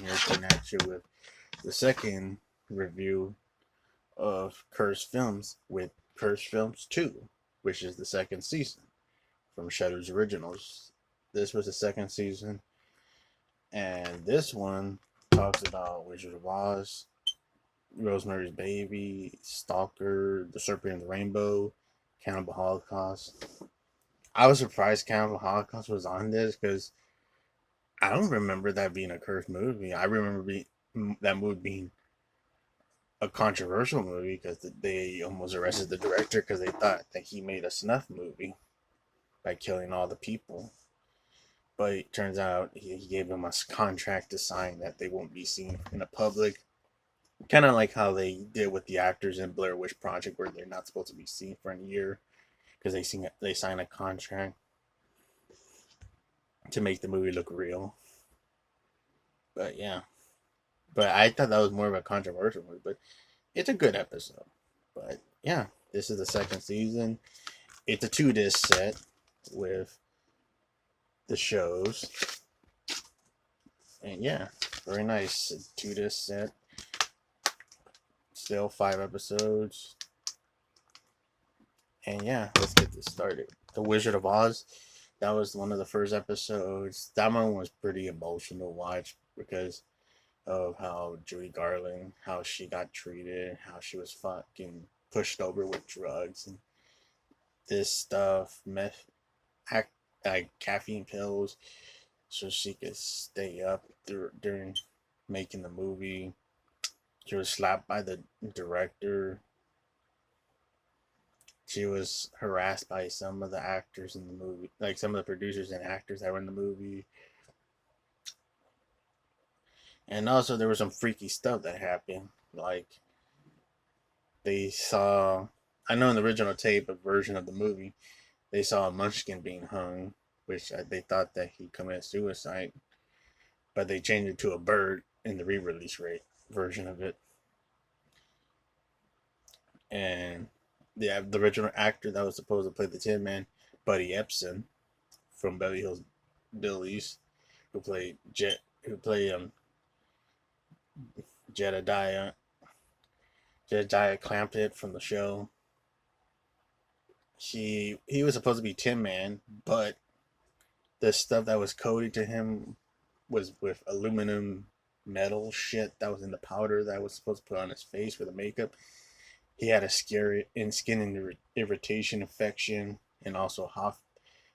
here coming at you with the second review of Cursed Films with Cursed Films 2, which is the second season from Shudder's Originals. This was the second season, and this one talks about Wizard of Oz, Rosemary's Baby, Stalker, The Serpent and the Rainbow, Cannibal Holocaust. I was surprised Cannibal Holocaust was on this because I don't remember that being a cursed movie. I remember that movie being a controversial movie because they almost arrested the director because they thought that he made a snuff movie by killing all the people. But it turns out he gave them a contract to sign that they won't be seen in the public. Kind of like how they did with the actors in Blair Witch Project, where they're not supposed to be seen for a year because they sign a contract to make the movie look real. But yeah, but I thought that was more of a controversial movie. But it's a good episode. But yeah, this is the second season. It's a 2 disc set with the shows. And yeah, very nice 2 disc set. Still 5 episodes. And yeah, let's get this started. The Wizard of Oz. That was one of the first episodes. That one was pretty emotional to watch because of how Judy Garland, how she got treated, how she was fucking pushed over with drugs and this stuff, meth, like caffeine pills, so she could stay up during making the movie. She was slapped by the director. She was harassed by some of the actors in the movie, like some of the producers and actors that were in the movie. And also, there was some freaky stuff that happened. Like, they saw, I know in the original tape, a version of the movie, they saw a munchkin being hung, which they thought that he committed suicide, but they changed it to a bird in the re-release rate version of it. And the original actor that was supposed to play the Tin Man, Buddy Epson from Beverly Hills Billies, who played Jedediah Clampett from the show. He was supposed to be Tin Man, but the stuff that was coded to him was with aluminum metal shit that was in the powder that was supposed to put on his face for the makeup. He had a skin irritation infection and also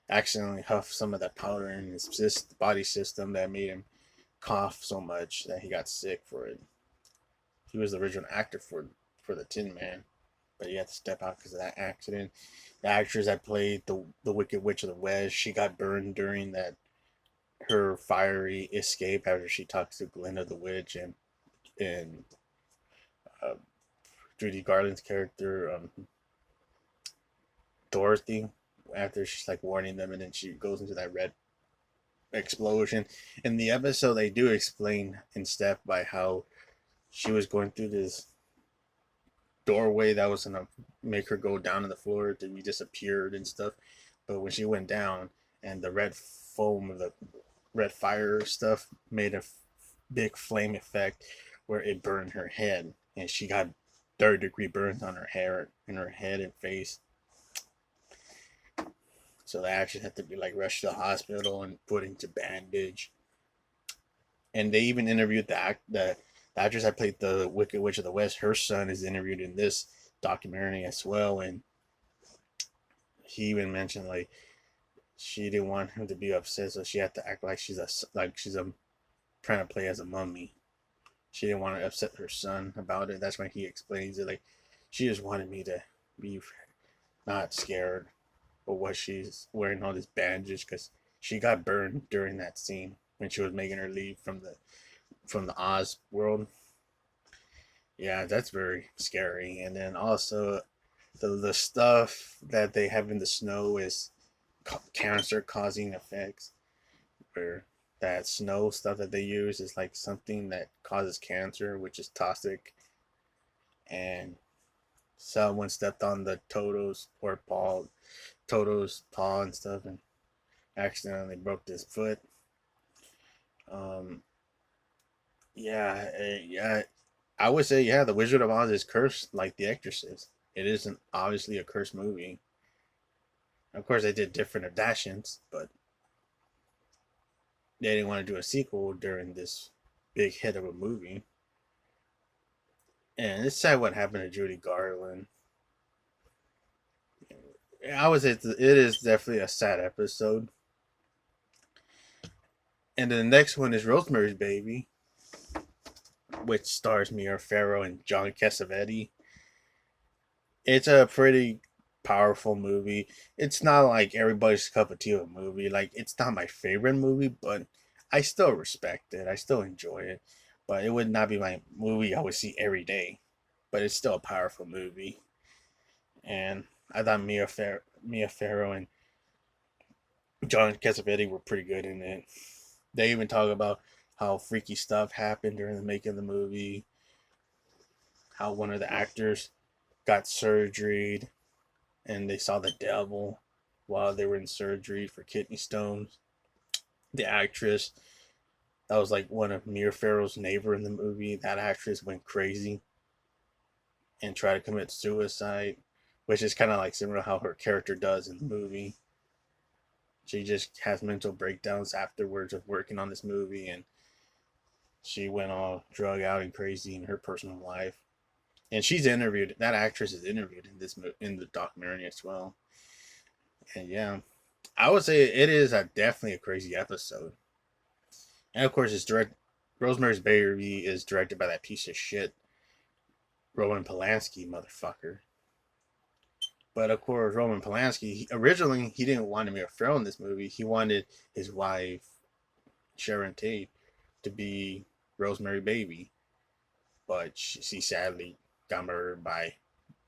accidentally huffed some of that powder in his body system that made him cough so much that he got sick for it. He was the original actor for the Tin Man, but he had to step out because of that accident. The actress that played the Wicked Witch of the West, she got burned during that her fiery escape after she talks to Glinda the Witch and uh, Judy Garland's character Dorothy, after she's like warning them, and then she goes into that red explosion. In the episode, they do explain in step by how she was going through this doorway that was gonna make her go down to the floor, then we disappeared and stuff. But when she went down, and the red foam of the red fire stuff made a big flame effect where it burned her head, and she got third-degree burns on her hair, in her head and face. So they actually had to be like rushed to the hospital and put into bandage. And they even interviewed the actress that played the Wicked Witch of the West. Her son is interviewed in this documentary as well, and he even mentioned like she didn't want him to be upset, so she had to act like she's a trying to play as a mummy. She didn't want to upset her son about it. That's when he explains it. Like, she just wanted me to be not scared of what she's wearing all these bandages because she got burned during that scene when she was making her leave from the Oz world. Yeah, that's very scary. And then also the stuff that they have in the snow is cancer causing effects, where that snow stuff that they use is like something that causes cancer, which is toxic. And someone stepped on the Toto's paw and stuff, and accidentally broke his foot. Um, Yeah. I would say, yeah, The Wizard of Oz is cursed like The Exorcist. It isn't obviously a cursed movie. Of course, they did different adaptations, but they didn't want to do a sequel during this big hit of a movie. And it's sad what happened to Judy Garland. I would say it is definitely a sad episode. And then the next one is Rosemary's Baby, which stars Mia Farrow and John Cassavetes. It's a pretty powerful movie. It's not like everybody's cup of tea of a movie. Like, it's not my favorite movie, but I still respect it. I still enjoy it. But it would not be my movie I would see every day. But it's still a powerful movie. And I thought Mia Farrow and John Cassavetes were pretty good in it. They even talk about how freaky stuff happened during the making of the movie, how one of the actors got surgery and they saw the devil while they were in surgery for kidney stones. The actress that was like one of Mia Farrow's neighbor in the movie, that actress went crazy and tried to commit suicide, which is kind of like similar to how her character does in the movie. She just has mental breakdowns afterwards of working on this movie, and she went all drug out and crazy in her personal life. And she's interviewed. That actress is interviewed in in the documentary as well. And yeah, I would say it is definitely a crazy episode. And of course, it's direct. Rosemary's Baby is directed by that piece of shit Roman Polanski motherfucker. But of course, Roman Polanski originally he didn't want Mia Farrow in this movie. He wanted his wife Sharon Tate to be Rosemary Baby, but she sadly got murdered by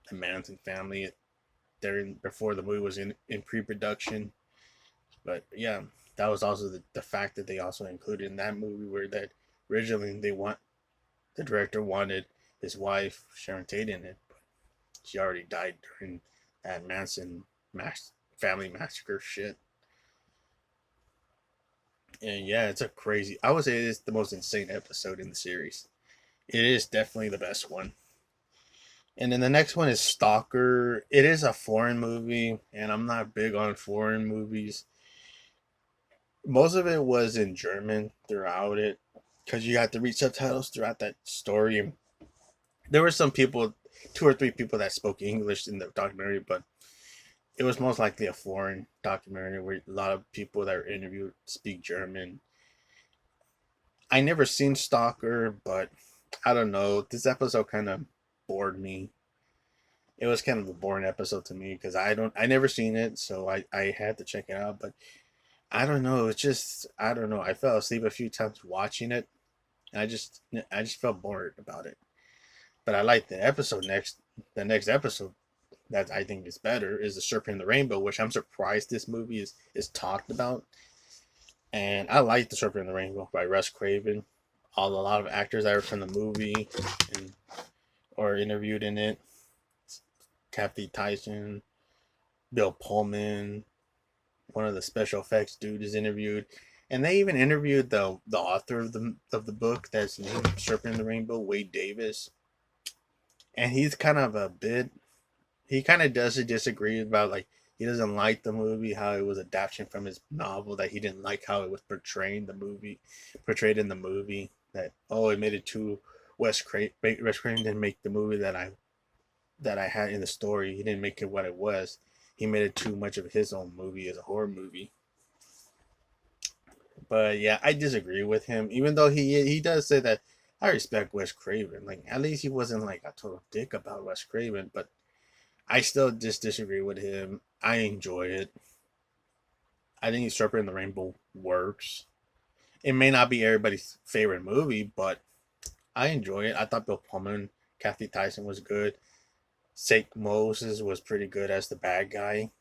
the Manson family during before the movie was in pre-production. But yeah, that was also the fact that they also included in that movie where that originally the director wanted his wife Sharon Tate in it, but she already died during that Manson family massacre shit. And yeah, it's a crazy. I would say it is the most insane episode in the series. It is definitely the best one. And then the next one is Stalker. It is a foreign movie, and I'm not big on foreign movies. Most of it was in German throughout it, because you had to read subtitles throughout that story. There were some people, two or three people that spoke English in the documentary, but it was most likely a foreign documentary where a lot of people that were interviewed speak German. I never seen Stalker, but I don't know. This episode kind of bored me. It was kind of a boring episode to me because I never seen it, so I had to check it out. But I don't know. It's just I don't know. I fell asleep a few times watching it. And I just felt bored about it. But I like the episode next. The next episode that I think is better is the Serpent and the Rainbow, which I'm surprised this movie is talked about. And I like the Serpent and the Rainbow by Russ Craven. A lot of actors that are from the movie and or interviewed in it. Kathy Tyson, Bill Pullman, one of the special effects dude is interviewed, and they even interviewed the author of the book that's named Serpent in the Rainbow, Wade Davis, and he's kind of a bit. He kind of does disagree about like he doesn't like the movie how it was adaptation from his novel that he didn't like how it was portrayed in the movie that it made it too Wes Craven didn't make the movie that I had in the story. He didn't make it what it was. He made it too much of his own movie as a horror movie. But yeah, I disagree with him. Even though he does say that I respect Wes Craven. Like at least he wasn't like a total dick about Wes Craven. But I still just disagree with him. I enjoy it. I think Serpent in the Rainbow works. It may not be everybody's favorite movie, but I enjoy it. I thought Bill Pullman, Kathy Tyson was good. Sake Moses was pretty good as the bad guy.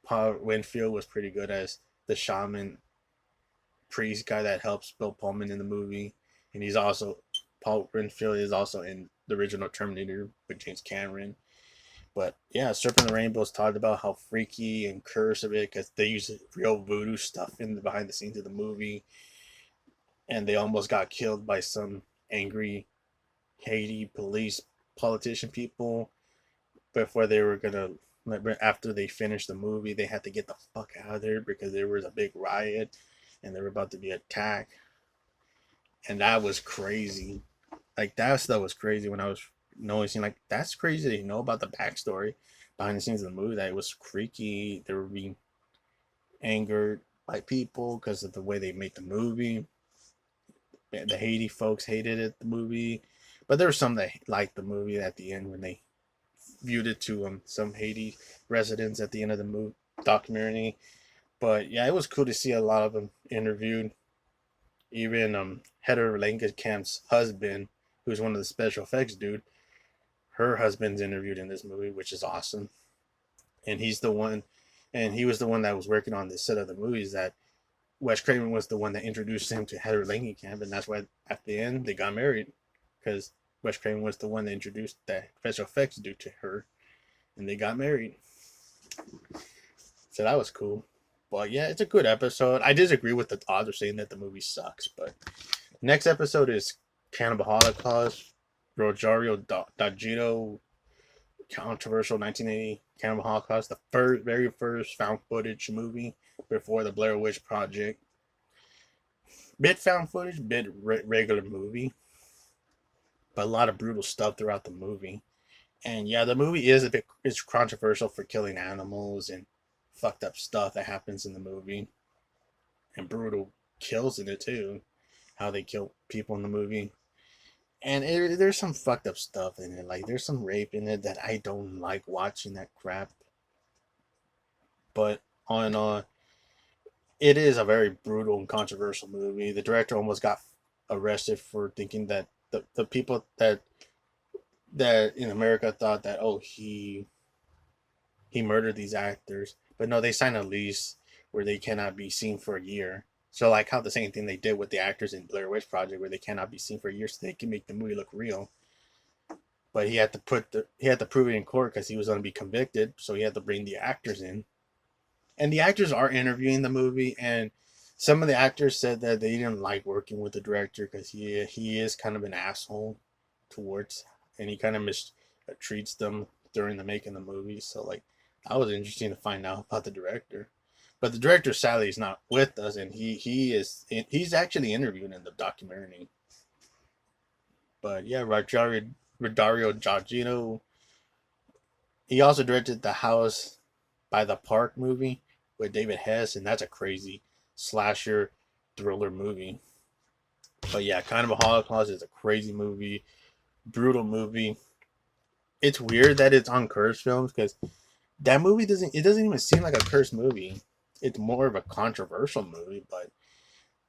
Paul Winfield was pretty good as the shaman priest guy that helps Bill Pullman in the movie. And Paul Winfield is also in the original Terminator with James Cameron. But yeah, Serpent the Rainbow's talked about how freaky and cursed of it because they use real voodoo stuff in the behind the scenes of the movie. and they almost got killed by some angry Haiti police politician people before they were gonna. After they finished the movie, they had to get the fuck out of there because there was a big riot, and they were about to be attacked, and that was crazy. Like that stuff was crazy when I was noticing. Like that's crazy that you know about the backstory behind the scenes of the movie. That it was freaky. They were being angered by people because of the way they made the movie. The Haiti folks hated it, the movie, but there were some that liked the movie at the end when they viewed it to some Haiti residents at the end of the movie documentary. But yeah, it was cool to see a lot of them interviewed. Even Heather Langenkamp's husband, who's one of the special effects dude, her husband's interviewed in this movie, which is awesome. And he's the one, and he was the one that was working on the set of the movies. That Wes Craven was the one that introduced him to Heather Langenkamp, and that's why at the end they got married, because Wes Craven was the one that introduced that special effects dude to her, and they got married. So that was cool. But yeah, it's a good episode. I disagree with the author saying that the movie sucks, but next episode is Cannibal Holocaust. Ruggero Deodato, controversial 1980 Cannibal Holocaust, the very first found footage movie before the Blair Witch Project. Bit found footage, bit regular movie, but a lot of brutal stuff throughout the movie. And yeah, the movie is a bit it's controversial for killing animals and fucked up stuff that happens in the movie, and brutal kills in it too. How they kill people in the movie, and there's some fucked up stuff in it. Like there's some rape in it that I don't like watching that crap. But on it is a very brutal and controversial movie. The director almost got arrested for thinking that the people that in America thought that he murdered these actors, but no, they signed a lease where they cannot be seen for a year. So like how the same thing they did with the actors in Blair Witch Project, where they cannot be seen for a year, so they can make the movie look real. But he had to prove it in court because he was going to be convicted, so he had to bring the actors in, and the actors are interviewing the movie, and some of the actors said that they didn't like working with the director because he is kind of an asshole towards, and he kind of mistreats them during the making of the movie. So like that was interesting to find out about the director. But the director sadly is not with us, and he's actually interviewed in the documentary. But yeah, Rogerio Deodato, he also directed the House by the Park movie with David Hess, and that's a crazy slasher thriller movie. But yeah, Cannibal Holocaust is a crazy movie, brutal movie. It's weird that it's on Curse Films because that movie doesn't even seem like a Curse movie. It's more of a controversial movie, but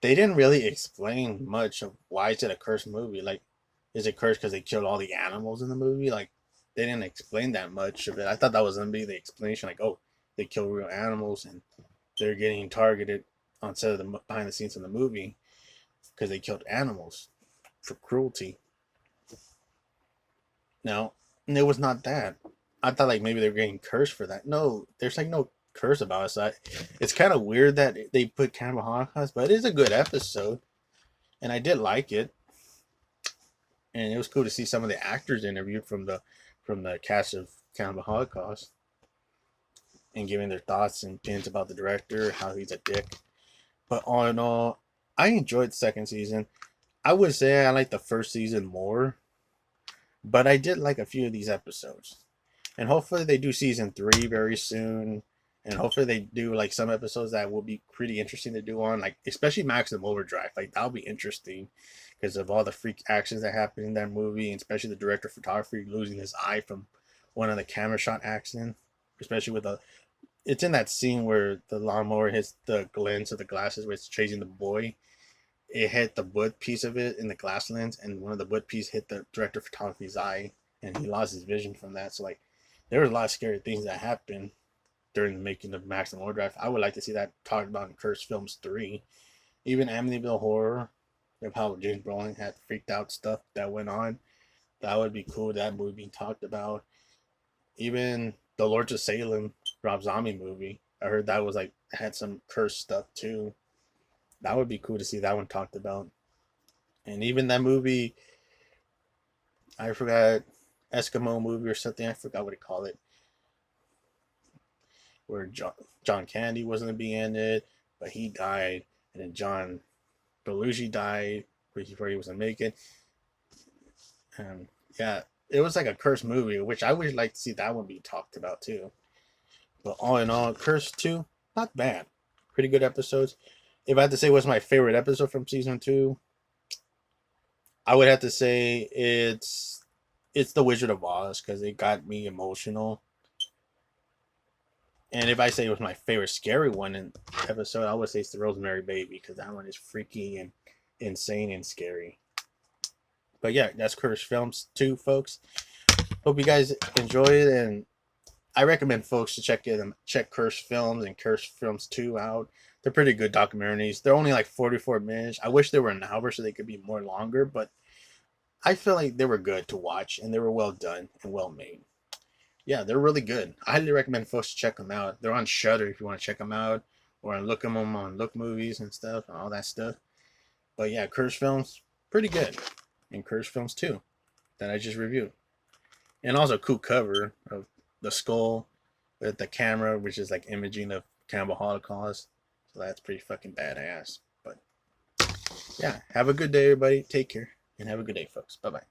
they didn't really explain much of why it's a Curse movie. Like, is it cursed because they killed all the animals in the movie? Like, they didn't explain that much of it. I thought that was gonna be the explanation, like, oh, they kill real animals and they're getting targeted on set of the behind the scenes of the movie because they killed animals for cruelty. No, it was not that. I thought like maybe they were getting cursed for that. No, there's like no curse about it. So it's kind of weird that they put Cannibal Holocaust, but it is a good episode, and I did like it. And it was cool to see some of the actors interviewed from the cast of Cannibal Holocaust and giving their thoughts and opinions about the director, how he's a dick. But all in all, I enjoyed the second season. I would say I like the first season more, but I did like a few of these episodes. And hopefully they do season 3 very soon. And hopefully they do like some episodes that will be pretty interesting to do on, like especially Maximum Overdrive. Like that'll be interesting because of all the freak actions that happen in that movie, and especially the director of photography losing his eye from one of the camera shot accident. Especially with it's in that scene where the lawnmower hits the lens of the glasses where it's chasing the boy. It hit the wood piece of it in the glass lens, and one of the wood piece hit the director of photography's eye, and he lost his vision from that. So like, there were a lot of scary things that happened during the making of Maximum Overdrive. I would like to see that talked about in Cursed Films 3. Even Amityville Horror, of how James Brolin had freaked out stuff that went on. That would be cool. That movie being talked about. Even the Lords of Salem, Rob Zombie movie. I heard that was like had some cursed stuff too. That would be cool to see that one talked about. And even that movie, I forgot, Eskimo movie or something. I forgot what they call it, where John Candy wasn't to be in it, but he died, and then John Belushi died before he was gonna make it. And yeah, it was like a cursed movie, which I would like to see that one be talked about too. But all in all, Cursed 2, not bad. Pretty good episodes. If I had to say what's my favorite episode from season 2, I would have to say it's The Wizard of Oz because it got me emotional. And if I say it was my favorite scary one in episode, I would say it's the Rosemary Baby because that one is freaky and insane and scary. But yeah, that's Cursed Films 2, folks. Hope you guys enjoy it, and I recommend folks to check Cursed Films and Cursed Films 2 out. They're pretty good documentaries. They're only like 44 minutes. I wish they were an hour so they could be more longer, but I feel like they were good to watch and they were well done and well made. Yeah, they're really good. I highly recommend folks to check them out. They're on Shudder if you want to check them out, or look them on Look Movies and stuff and all that stuff. But yeah, Cursed Films, pretty good. And Cursed Films 2 that I just reviewed. And also a cool cover of the skull with the camera, which is like imaging of Cannibal Holocaust. So that's pretty fucking badass. But yeah, have a good day, everybody. Take care and have a good day, folks. Bye bye.